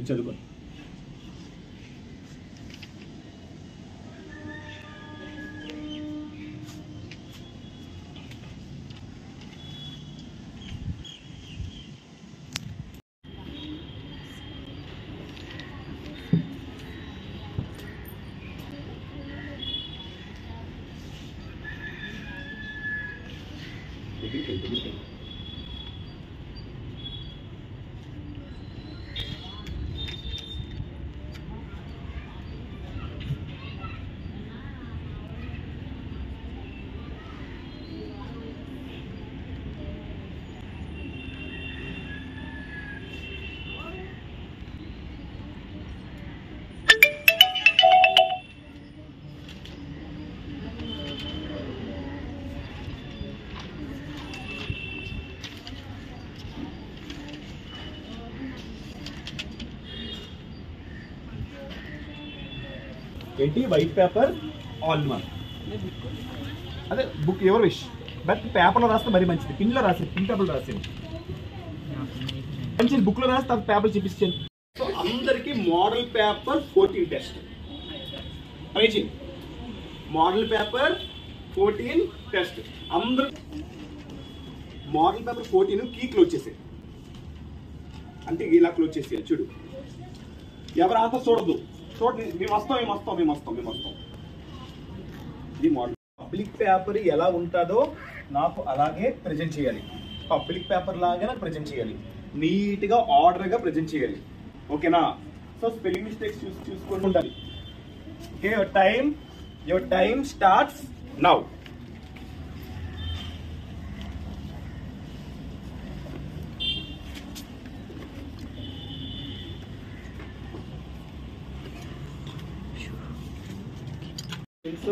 చదువుకోండి. ఏంటి white paper all one అదే బుక్ ఎవర్ విష్ బట్ పేపర్లో రాస్తే మరీ మంచిది. పిన్లో రాసేది, పిన్ పేపర్లో రాసేది మంచిది. బుక్లో రాస్తే తర్వాత పేపర్ చూపించాను. సో అందరికీ model paper 14 test raising model paper 14 test. అందరూ మోడల్ పేపర్ 14 కీ క్లోజ్ చేసేది, అంటే ఇలా క్లోజ్ చేసేయాలి. చూడు ఎవరు ఆన్సర్ చూడద్దు, చూడండి. మేము వస్తాం. ఇది మోడల్. పబ్లిక్ పేపర్ ఎలా ఉంటుందో నాకు అలాగే ప్రజెంట్ చేయాలి. పబ్లిక్ పేపర్ లాగా నాకు ప్రజెంట్ చేయాలి, నీట్గా ఆర్డర్గా ప్రజెంట్ చేయాలి. ఓకేనా? సో స్పెల్లింగ్ మిస్టేక్స్ చూసుకొని ఉండాలి. Okay, your time starts now.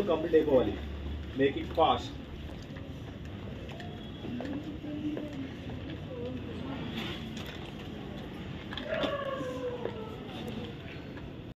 Complete అయిపోవాలి. Make it fast.